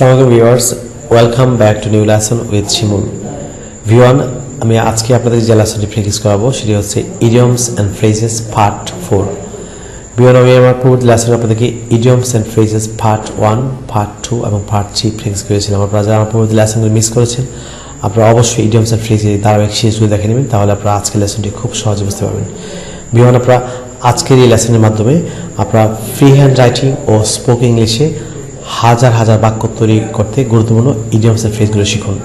আসসালামু আলাইকুম viewers, welcome back to new lesson with Shimul. ভিউয়ান, আমি আজকে আপনাদের যে লেসনটি প্র্যাকটিস করাবো সেটি হচ্ছে ইডিয়মস অ্যান্ড ফ্রেজেস পার্ট 4। ভিউয়ান, আমি আমার পূর্ব লেসনে আপনাদেরকে idioms and phrases part 1, part 2 এবং পার্ট 3 প্র্যাকটিস করেছিলাম। আপনারা যারা আমার পূর্ব লেসনগুলো মিস করেছেন, আপনারা অবশ্যই ইডিয়মস অ্যান্ড ফ্রেজেস ধারাবাহিক সিরিজগুলো দেখে নেবেন, তাহলে আপনারা আজকের লেসনটি খুব সহজে বুঝতে পারবেন। ভিউয়ান, আপনারা আজকের এই লেসনের মাধ্যমে আপনারা ফ্রি হ্যান্ড রাইটিং ও স্পোকেন ইংলিশে হাজার হাজার বাক্য তৈরি করতে গুরুত্বপূর্ণ ইডিয়মস এর ফ্রেজগুলো শিখুন।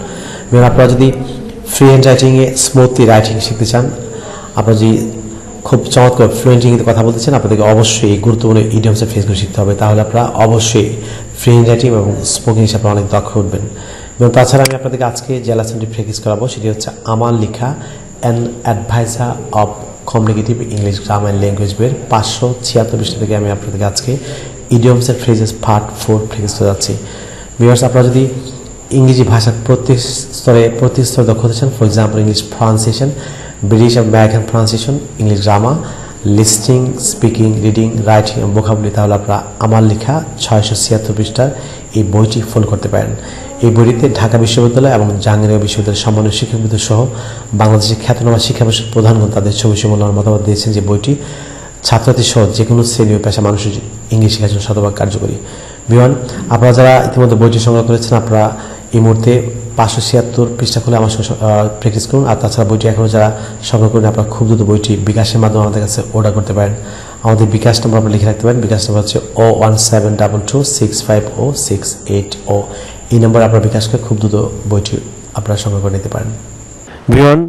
আপনারা যদি ফ্রি হ্যান্ড রাইটিংয়ে স্মুথলি রাইটিং শিখতে চান, আপনারা যদি খুব চমৎকার ফ্লুয়েন্ট ইংরেজিতে কথা বলতে চান, আপনাদেরকে অবশ্যই এই গুরুত্বপূর্ণ ইডিয়মস এর ফ্রেজগুলো শিখতে হবে। তাহলে আপনারা অবশ্যই ফ্রি হ্যান্ড রাইটিং এবং স্পোকেন ইংলিশে আপনারা অনেক দক্ষ উঠবেন। এবং তাছাড়া আমি আপনাদেরকে আজকে যে লেসনটি প্র্যাকটিস করাবো সেটি হচ্ছে আমার লেখা an advisor of communicative English grammar and language বইয়ের 576 পৃষ্ঠা থেকে আমি আপনাদেরকে আজকে idioms and phrases part 4 practice করতে যাচ্ছি। ভিউয়ার্স, আপনারা যদি ইংরেজি ভাষার প্রতি স্তরে দক্ষ হতে চান, for example English pronunciation, British এবং American pronunciation, English grammar, listening, speaking, reading, writing এবং ভোকাবুলারি, তাহলে আপনারা আমার লেখা 676 পৃষ্ঠার এই বইটি ফলো করতে পারেন। এই বইটিতে ঢাকা বিশ্ববিদ্যালয় এবং জাহাঙ্গীরনগর বিশ্ববিদ্যালয়ের সম্মানীয় শিক্ষকবৃন্দ সহ বাংলাদেশের খ্যাতনামা শিক্ষা পরিষদ প্রধানগণ তাদের ছবি মূল্যবান মতামত দিয়েছেন যে বইটি ছাত্রছাত্রী সহ যে কোনো শ্রেণী ও পেশা মানুষের ইংলিশ শেখার জন্য শতভাগ কার্যকরী। বিমান, আপনারা যারা ইতিমধ্যে বইটি সংগ্রহ করেছেন, আপনারা এই মুহূর্তে 576 পৃষ্ঠা খুলে আমার সঙ্গে প্র্যাকটিস করুন। আর তাছাড়া বইটি এখনও যারা সংগ্রহ করেন, আপনারা খুব দ্রুত বইটি বিকাশের মাধ্যমে আমাদের কাছে অর্ডার করতে পারেন। আমাদের বিকাশ নম্বর আপনারা লিখে রাখতে পারেন। বিকাশ নম্বর হচ্ছে 01722650680। এই নম্বরে আপনারা বিকাশ করে খুব দ্রুত বইটি আপনারা সংগ্রহ করে নিতে পারেন। বিমান,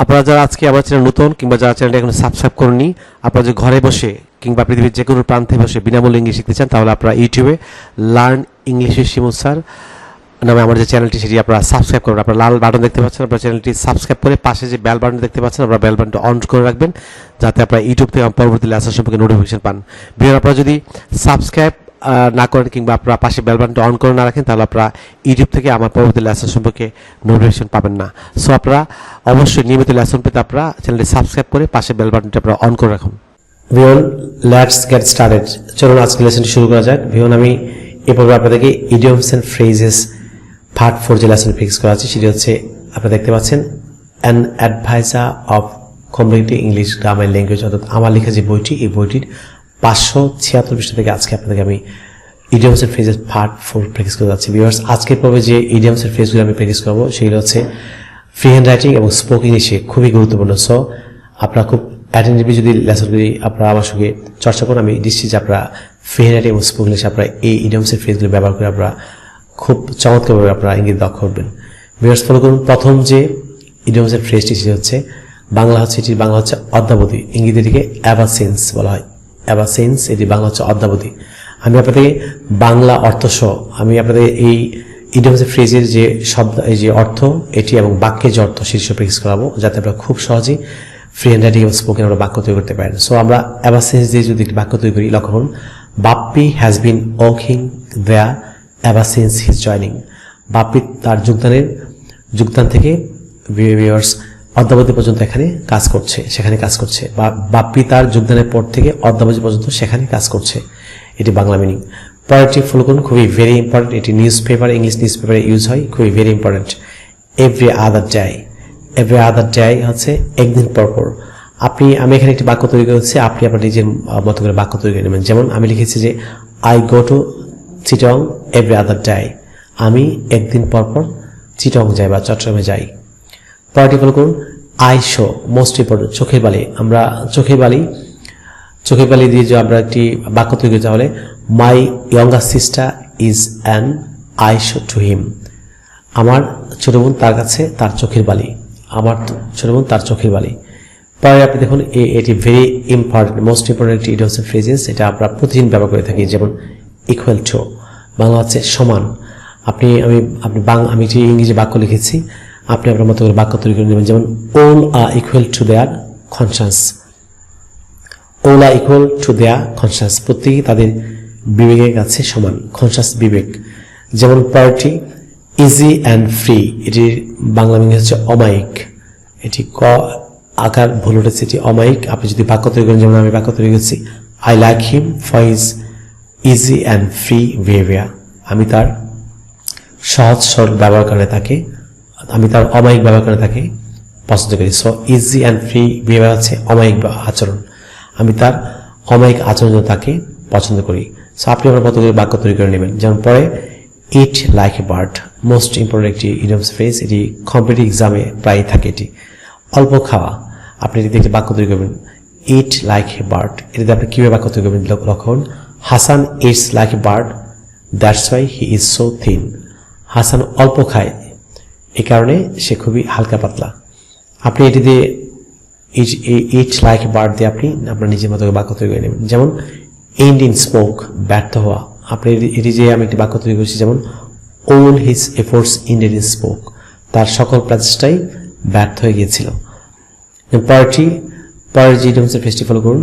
আপনারা যারা আজকে আমার চ্যানেল নতুন কিংবা যারা চ্যানেলটি এখন সাবস্ক্রাইব করেননি, আপনারা যে ঘরে বসে কিংবা পৃথিবীর যে কোনো প্রান্তে বসে বিনামূল্যে ইংলিশ শিখতে চান, তাহলে আপনারা ইউটিউবে learn English with Shimul sir নামে আমার যে চ্যানেলটি সেটি আপনারা সাবস্ক্রাইব করবেন। আপনারা লাল বাটন দেখতে পাচ্ছেন, আপনারা চ্যানেলটি সাবস্ক্রাইব করে পাশে যে বেল বাটন দেখতে পাচ্ছেন, আপনারা বেল বাটনটা অন করে রাখবেন, যাতে আপনারা ইউটিউব থেকে পরবর্তী লেসন সম্পর্কে নোটিফিকেশন পান। বিহার, আপনারা যদি সাবস্ক্রাইব না করেন কিংবা আপনারা পাশে বেল বাটনটা অন করে না রাখেন, তাহলে আপনারা ইউটিউব থেকে আমার পরবর্তী লেসন সম্পর্কে নোটিফিকেশন পাবেন না। সো আপনারা অবশ্যই নিয়মিত লেসন পেতে আপনারা চ্যানেলটি সাবস্ক্রাইব করে পাশে বেল বাটনটা আপনারা অন করে রাখুন। Viewer, let's get started. চলুন আজকে লেসনটি শুরু করা যাক। ভিউয়ার, আমি এই পর্বে আপনাদেরকে ইডিয়মস অ্যান্ড ফ্রেজেস পার্ট 4 যে লেসন ফিক্স করা আছে সেটি হচ্ছে, আপনারা দেখতে পাচ্ছেন, an advisor of communicative English grammar and language, অর্থাৎ আমার লেখা যে বইটি, এই বইটির 576 পৃষ্ঠা থেকে আজকে আপনাদেরকে আমি idioms and phrases part 4 practice করতে যাচ্ছি। ভিউয়ার্স, আজকের পর্বে যে ইডিয়মস অ্যান্ড ফ্রেজগুলো আমি প্র্যাকটিস করবো সেগুলো হচ্ছে ফ্রি হ্যান্ড রাইটিং এবং স্পোকেন ইংলিশে খুবই গুরুত্বপূর্ণ। সো আপনারা খুব অ্যাটেন্টিভলি যদি লেসনগুলি আপনারা আমার সঙ্গে চর্চা করুন, আমি নিশ্চিত যে আপনারা ফ্রি হ্যান্ড রাইটিং এবং স্পোকেন ইংলিশে আপনারা এই ইডিয়মস অ্যান্ড ফ্রেজগুলো ব্যবহার করে আপনারা খুব চমৎকারভাবে আপনারা ইংরেজি দক্ষ হবেন। ভিউয়ার্স, ফলো করুন। প্রথম যে ইডিয়মস এর ফ্রেজটি সেটি হচ্ছে বাংলা হচ্ছে অদ্যাবধি, ইংরেজিটিকে এভার সিন্স বলা হয়। এভার সিন্স, এটি বাংলা হচ্ছে অদ্যাবধি। আমি আপনাদের বাংলা অর্থ সহ আমি আপনাদের এই ইডিয়মস এর ফ্রেজের যে শব্দ, এই যে অর্থ এটি এবং বাক্যের যে অর্থ শীর্ষ প্র্যাকটিস করাবো, যাতে আপনারা খুব সহজেই ফ্রি হ্যান্ড রাইটিং এবং স্পোকেন আমরা বাক্য তৈরি করতে পারেন। সো আমরা এভার সিন্স দিয়ে যদি একটি বাক্য তৈরি করি, লক্ষ্য করুন, Bappi has been working there ever since his joining. Bappi তার যোগদান থেকে ভিউয়ার্স অদ্যাবধি পর্যন্ত সেখানে কাজ করছে, বা বাপ্পি তার যোগদানের পর থেকে অদ্যাবধি পর্যন্ত সেখানে কাজ করছে, এটি বাংলা মিনিং। পরেরটি ফলো করুন, খুবই ভেরি ইম্পর্টেন্ট, এটি ইংলিশ নিউজ পেপারে ইউজ হয়, খুবই very important. Every other day হচ্ছে একদিন পরপর। আমি এখানে একটি বাক্য তৈরি করেছি, আপনি আপনার নিজের মতো করে বাক্য তৈরি করে নেবেন। যেমন আমি লিখেছি যে I go to Chittagong every other day, আমি একদিন পরপর চিটং যাই বা চট্টগ্রামে যাই। পরেরটি ফলো করুন, আই শো, মোস্ট ইম্পর্টেন্ট, চোখের বালি। আমরা চোখের বালি দিয়ে যে আমরা একটি বাক্য তৈরি করি, তাহলে my younger sister is an I show to him, আমার ছোট বোন তার কাছে তার চোখের বালি, আমার ছোট বোন তার চোখের বালি। পরে আপনি দেখুন, এটি ভেরি ইম্পর্টেন্ট, মোস্ট ইম্পর্টেন্ট একটি ইডিয়মস এন্ড ফ্রেজেস, এটা আমরা প্রতিদিন ব্যবহার করে থাকি। যেমন ইকুয়াল টু, বাংলা হচ্ছে সমান। আমি যে ইংরেজি বাক্য লিখেছি, আপনি আপনার মতো করে বাক্য তৈরি করে নেবেন। যেমন all are equal to their conscious, প্রত্যেকেই তাদের বিবেকের কাছে সমান, কনসাস বিবেক। যেমন পরেরটি ইজি অ্যান্ড ফ্রি, এটির বাংলা মিনিং হচ্ছে অমায়িক, এটি আকার ভুল উঠেছে, এটি অমায়িক। আপনি যদি বাক্য তৈরি করেন, যেমন আমি বাক্য তৈরি করছি, I like him for his easy and free behaviour, আমি তার সহজ সরল ব্যবহার করে তাকে, আমি তার অমায়িক ব্যবহার করে তাকে পছন্দ করি। So easy and free behaviour হচ্ছে অমায়িক আচরণ, আমি তার অমায়িক আচরণ তাকে পছন্দ করি। সো আপনি আপনার মতো করে বাক্য তৈরি করে নেবেন। যেমন পরে it like a bird, most important একটি ইডিয়মস ফ্রেজ, এটি কম্পিটিটিভ এক্সামে প্রায় থাকে। এটি অল্প খাওয়া, আপনি এটি একটি বাক্য তৈরি করবেন ইট লাইক এ বার্ড, এটাতে আপনি কীভাবে বাক্য তৈরি করবেন লক্ষণ, Hasan it's like a bird that's why he is so thin. Hasan অল্প খায়, এ কারণে সে খুবই হালকা পাতলা। আপনি এটি দিয়ে ইট লাইক এ বার্ড দিয়ে আপনি আপনার নিজের মতো বাক্য তৈরি করে নেবেন। যেমন এন্ড ইন স্মোক, ব্যর্থ হওয়া, আপনি এটি যে আমি একটি বাক্য তৈরি করেছি, যেমন all his efforts ended in smoke, তার সকল প্রচেষ্টাই ব্যর্থ হয়ে গিয়েছিল। পরের যে ইডিয়মস ফ্রেজটি ফলো করুন,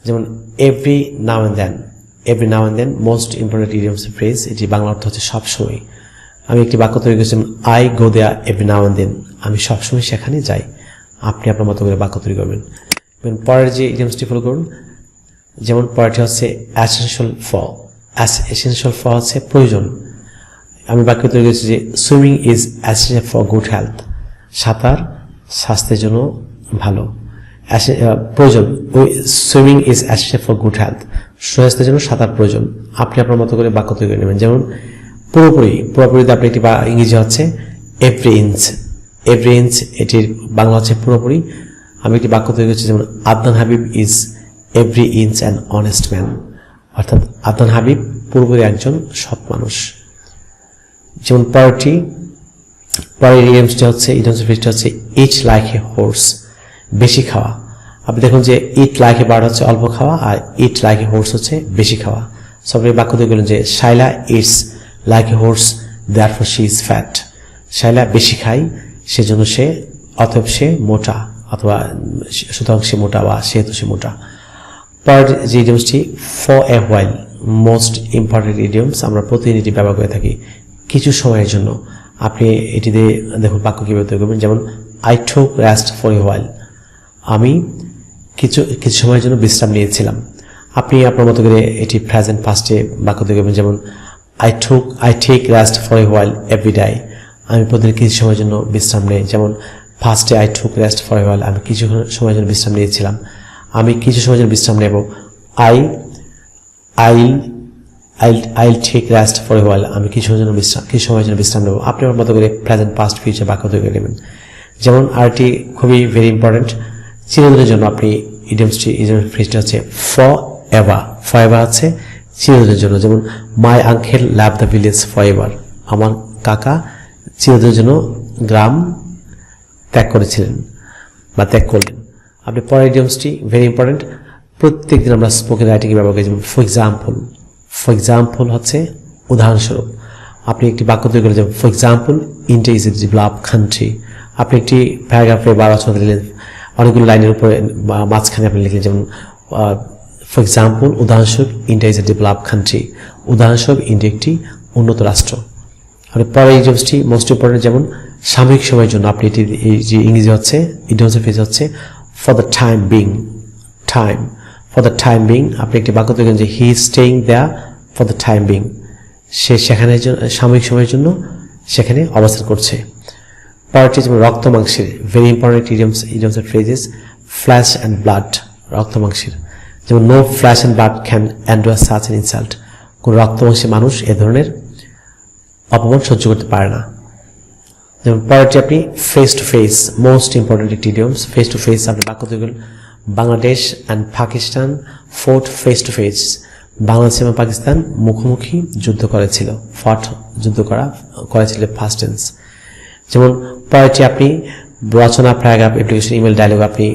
যেমন every now and then, most important idioms phrase, এটি বাংলা অর্থ হচ্ছে সবসময়। আমি একটি বাক্য তৈরি করেছি I go there every now and then, আমি সবসময় সেখানে যাই। আপনি আপনার মতো করে বাক্য তৈরি করবেন। পরের যে ইডিয়মসটি ফলো করুন, যেমন পরেরটি হচ্ছে এসেনশিয়াল ফর হচ্ছে প্রয়োজন। আমি বাক্য তৈরি করেছি যে swimming is essential for good health, সাঁতার স্বাস্থ্যের জন্য ভালো। প্রয়োজন, swimming is essential for good health, সুস্বাস্থ্যের জন্য সাঁতার প্রয়োজন। আপনি আপনার মতো করে বাক্য তৈরি করে নেবেন। যেমন পুরোপুরিতে আপনি একটি ইংরেজি হচ্ছে এভরি ইঞ্চ, এটির বাংলা হচ্ছে পুরোপুরি। আমি একটি বাক্য তৈরি করছি, যেমন Adnan Habib is every inch an honest man, অর্থাৎ আদনান হাবিব পুরোপুরি একজন সৎ মানুষ। যেমন পরের ইডিয়মসটি হচ্ছে ইট লাইক এ হোর্স, বেশি খাওয়া। আপনি দেখুন যে ইট লাইক এ বার্ড হচ্ছে অল্প খাওয়া, আর ইট লাইক এ হোর্স হচ্ছে বেশি খাওয়া। সবাই বাক্য তৈরি করলেন যে Shaila it's like a হোর্স therefore she is fat, Shaila বেশি খায় সেজন্য অতএব সে মোটা, অথবা সুতরাং সে মোটা বা সেহেতু সে মোটা। পরের যে ইডিয়মসটি for a while, most important idioms, আমরা প্রতিদিন এটি ব্যবহার করে থাকি কিছু সময়ের জন্য। আপনি এটি দিয়ে দেখুন বাক্য কীভাবে তৈরি করবেন। যেমন I took rest for a while, আমি কিছু সময়ের জন্য বিশ্রাম নিয়েছিলাম। আপনি আপনার মতো করে এটি প্রেজেন্ট পাস্টে বাক্য তৈরি করবেন। যেমন I take rest for a while every day, আমি প্রতিদিন কিছু সময়ের জন্য বিশ্রাম নেই। যেমন ফার্স্টে I took rest for a while, আমি কিছু সময়ের জন্য বিশ্রাম নিয়েছিলাম। আমি কিছু সময়ের জন্য বিশ্রাম নেব। I'll take rest for a while, আমি কিছু সময়ের জন্য বিশ্রাম নেব। আপনি আপনার মতো করে প্রেজেন্ট পাস্ট ফিউচার বাক্য তৈরি করে নেবেন। যেমন আরটি খুবই ভেরি ইম্পর্টেন্ট, চিরদিনের জন্য আপনি ইডিয়মসটি ফ্রেজটি হচ্ছে ফর এভার হচ্ছে চিরদিনের জন্য। যেমন my uncle love the village for ever, আমার কাকা চিরদিনের জন্য গ্রাম ত্যাগ করেছিলেন বা ত্যাগ করলেন। আপনি পরের ইডিয়মসটি ভেরি ইম্পর্টেন্ট, প্রত্যেকদিন আমরা স্পোকেন রাইটিংয়ে ব্যবহার করি। যেমন ফর এক্সাম্পল হচ্ছে উদাহরণস্বরূপ। আপনি একটি বাক্য তৈরি করে, যেমন for example India is a developed country. আপনি একটি প্যারাগ্রাফে বা রচনা লিখলেন, অনেকগুলো লাইনের উপরে মাঝখানে আপনি লিখলেন, যেমন ফর এক্সাম্পল উদাহরণস্বরূপ India is a developed country, উদাহরণস্বরূপ ইন্ডিয়া একটি উন্নত রাষ্ট্র। আর পরের ইডিয়মসটি মোস্ট ইম্পর্টেন্ট, যেমন সাময়িক সময়ের জন্য। আপনি এটি এই যে ইংরেজি হচ্ছে ইডিয়মসের ফ্রেজ হচ্ছে ফর দ্য টাইম বিং, আপনি একটি বাক্য তৈরি করেন যে he is staying there for the time being, সে সেখানে সাময়িক সময়ের জন্য সেখানে অবস্থান করছে। পরেরটি যেমন রক্ত মাংসের, ভেরি ইম্পর্টেন্ট ইডিয়মসের ফ্রেজেস ফ্ল্যাশ অ্যান্ড ব্লাড, রক্ত মাংসের। যেমন no flesh and blood can endure such an insult, কোন রক্ত মাংসের মানুষ এ ধরনের অপমান সহ্য করতে পারে না। যেমন পরেরটি আপনি face to face, most important একটি ইডিয়মস। ফেস টু ফেস আপনি বাক্য তৈরি করেন Bangladesh and Pakistan fort face to face, Bangladesh এবং পাকিস্তান মুখোমুখি যুদ্ধ করেছিল, করেছিল ফার্স্ট টেন্স। যেমন পরেরটি আপনি রচনা, প্যারাগ্রাফ, অ্যাপ্লিকেশন, ইমেল, ডায়লগ, আপনি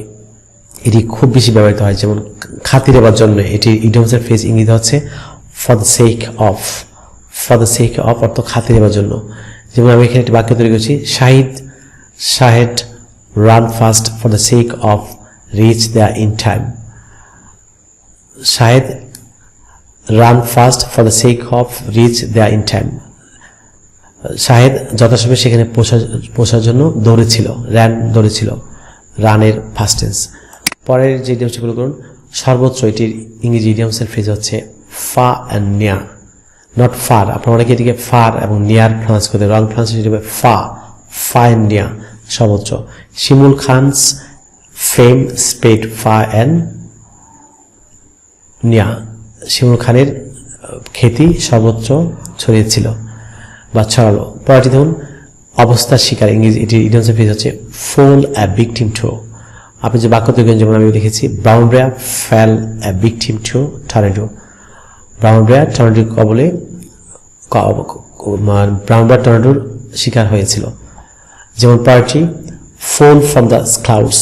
এটি খুব বেশি ব্যবহৃত হয়। যেমন খাতির হবার জন্য, এটি ইডিয়মসের ফ্রেজ ইংরেজি হচ্ছে ফর দ্য সেক অফ, অর্থ খাতির হবার জন্য। যেমন আমি এখানে একটি বাক্য তৈরি করছি Shahed run fast for the sake of reach there in time, Shahed run fast for the sake of reach there in time, Shahed যথাসময়ে সেখানে পৌঁছার জন্য দৌড়েছিল, রানের ফার্স্ট টেন্স। পরের যে ইডিয়মসগুলো করুন সর্বত্র, এটির ইংরেজি ইডিয়মসের ফ্রেজ হচ্ছে ফা অ্যান্ড নিয়া, নট ফার, আপনারা অনেকে এটিকে ফার এবং নিয়ার প্রনাউন্স করতে, রং প্রনাউন্সিয়েশন হবে ফা, ফা এন্ড নিয়া সর্বোচ্চ। শিমুল খানস ফেম স্প্রেড ফা এন্ড নিয়া, শিমুল খানের খ্যাতি সর্বোচ্চ ছড়িয়েছিল বা ছড়ালো। পরেরটি দেখুন, অবস্থার শিকার, ইংরেজি এটি ইডিয়মস ফ্রেজ হচ্ছে ফল আ ভিকটিম টু। আপনি যে বাক্য তৈরি করেন, যেমন আমি লিখেছি brown bear fell a victim to tornado, brown bear টর্নেডোর কবলে, ব্রাউন বেয়ার টর্নেডোর শিকার হয়েছিল। যেমন পরেরটি fall from the clouds,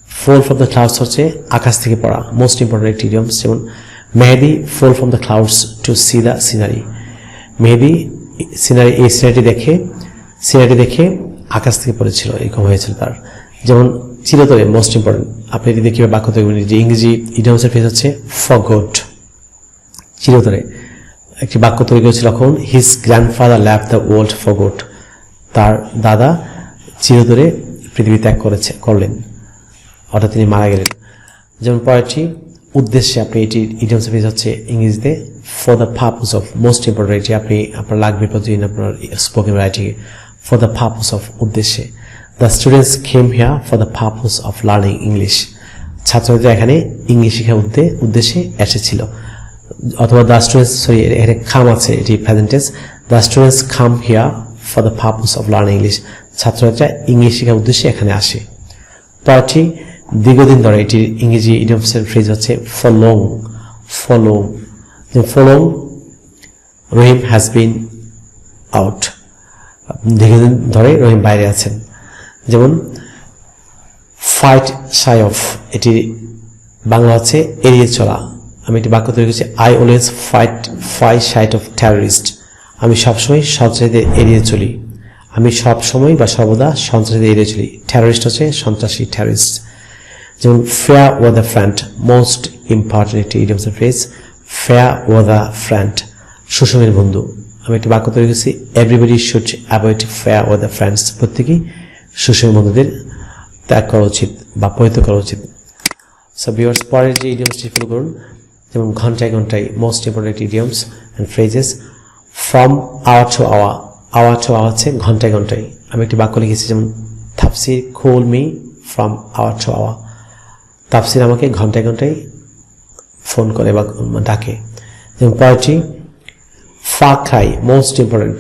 fall from the clouds হচ্ছে আকাশ থেকে পড়া, মোস্ট ইম্পর্টেন্ট একটি ইডিয়মস। যেমন Mehedi fall from the clouds to see the scenery, Mehedi scenery, এই সিনারিটি দেখে আকাশ থেকে পড়েছিল, এরকম হয়েছিল তার। যেমন চিরতরে, মোস্ট ইম্পর্টেন্ট, আপনি এটি দেখে বাক্য তৈরি করেন, যে ইংরেজি ইডিয়মসের ফ্রেজ হচ্ছে ফরগট, চিরতরে। একটি বাক্য তৈরি করেছিল তখন, his grandfather left the world forgot, তার দাদা চিরতরে পৃথিবী ত্যাগ করলেন, অর্থাৎ তিনি মারা গেলেন। যেমন পরেরটি উদ্দেশ্যে, আপনি এটি ইডিয়মস ফ্রেজ হচ্ছে ইংরেজিতে for the purpose of, most important, এটি আপনি আপনার লাগবে প্রতিদিন আপনার স্পোকেন রাইটিংয়ে, ফর দ্য পারপাস অফ, উদ্দেশ্যে। The students came here for the purpose of learning English, ছাত্রছাত্রীরা এখানে ইংলিশ শেখার উদ্দেশ্যে এসেছিল। অথবা দ্য স্টুডেন্টস, সরি এখানে খাম আছে, এটি present tense, the students come here for the purpose of learning English, ছাত্রছাত্রীরা ইংলিশ শেখার উদ্দেশ্যে এখানে আসে। পরটি দীর্ঘদিন ধরে, এটির ইংরেজি ইডিয়মসের ফ্রেজ হচ্ছে for long, for long, for long Rahim has been out, দীর্ঘদিন ধরে রহিম বাইরে আছেন। যেমন ফাইট শাই অফ, এটি বাংলা হচ্ছে এড়িয়ে চলা। আমি একটি বাক্য তৈরি করেছি, I always fight shy of terrorist, আমি সবসময় সন্ত্রাসীদের এড়িয়ে চলি, আমি সবসময় বা সর্বদা সন্ত্রাসীদের এড়িয়ে চলি। টেররিস্ট হচ্ছে সন্ত্রাসী, টেররিস্ট। যেমন fair weather friend, most important একটি idioms phrase, fair weather friend, সুষমের বন্ধু। আমি একটি বাক্য তৈরি করেছি, everybody should avoid fair weather friends, প্রত্যেকেই সুষমের বন্ধুদের ত্যাগ করা উচিত বা পরিত্যাগ করা উচিত। সো ভিউয়ার্স, পরের যে ইডিয়মসটি ফলো করুন, যেমন ঘন্টায় ঘন্টায়, most important idioms and phrases, from hour to hour, hour to hour হচ্ছে ঘন্টায় ঘন্টায়। আমি একটি বাক্য লিখেছি, যেমন Tafsir call me from hour to hour, Tafsir আমাকে ঘন্টায় ঘন্টায় ফোন করে বা ডাকে। যেমন পরেরটি ফা খাই, মোস্ট ইম্পর্টেন্ট,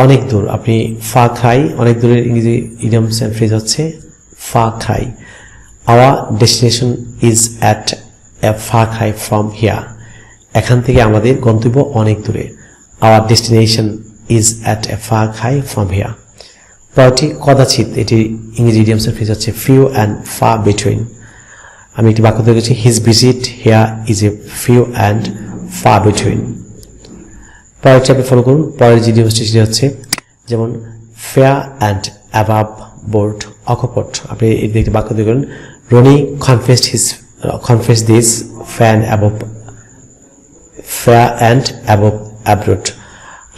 অনেক দূর, আপনি ফা খাই, অনেক দূরের ইংরেজি ইডিয়মস অ্যান্ড ফ্রেজ হচ্ছে ফা খাই। Hour destination is at a ফা খাই ফ্রম হিয়ার, এখান থেকে আমাদের গন্তব্য অনেক দূরে। Hour destination is at a ফা খাই ফ্রম হিয়ার। পরেরটি কদাচিৎ, এটি ইংরেজি ইডিয়মসের ফ্রেজ হচ্ছে ফিউ অ্যান্ড ফা বিটুইন। আমি একটি বাক্য তৈরি করেছি, his visit here is a few and ফা বিটুইন। পরেরটি আপনি ফলো করুন, পরের যে ইডিয়মসটি সেটি হচ্ছে, যেমন ফেয়ার অ্যান্ড অ্যাবাভ বোর্ড, অকপট। আপনি একটি বাক্য তৈরি করেন, Roni confess this fair and above abroad,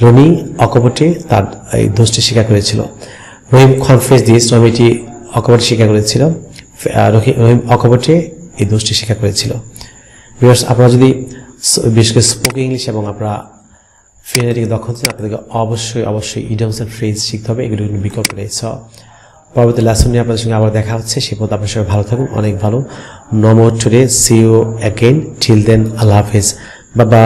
Roni অকপটে তার এই দোষটি স্বীকার করেছিল। রহিম কনফেস দিস, রহিম এটি অকপটে স্বীকার করেছিল, রহিম অকপটে এই দোষটি স্বীকার করেছিল। ভিউয়ার্স, আপনারা যদি বিশেষ করে স্পোকেন ইংলিশ এবং আপনারা ফিনারিটিকে দক্ষ হচ্ছেন, আপনাদেরকে অবশ্যই ইডিয়মস এন্ড ফ্রেজ শিখতে হবে, এগুলো কিন্তু বিকল্প নেই। সো পরবর্তী লেসন নিয়ে আপনাদের সঙ্গে আবার দেখা হচ্ছে, সে পর্যন্ত আপনার সবাই ভালো থাকুন, অনেক ভালো। No more today, see you again, till then, আল্লাহ হাফেজ, বাবা।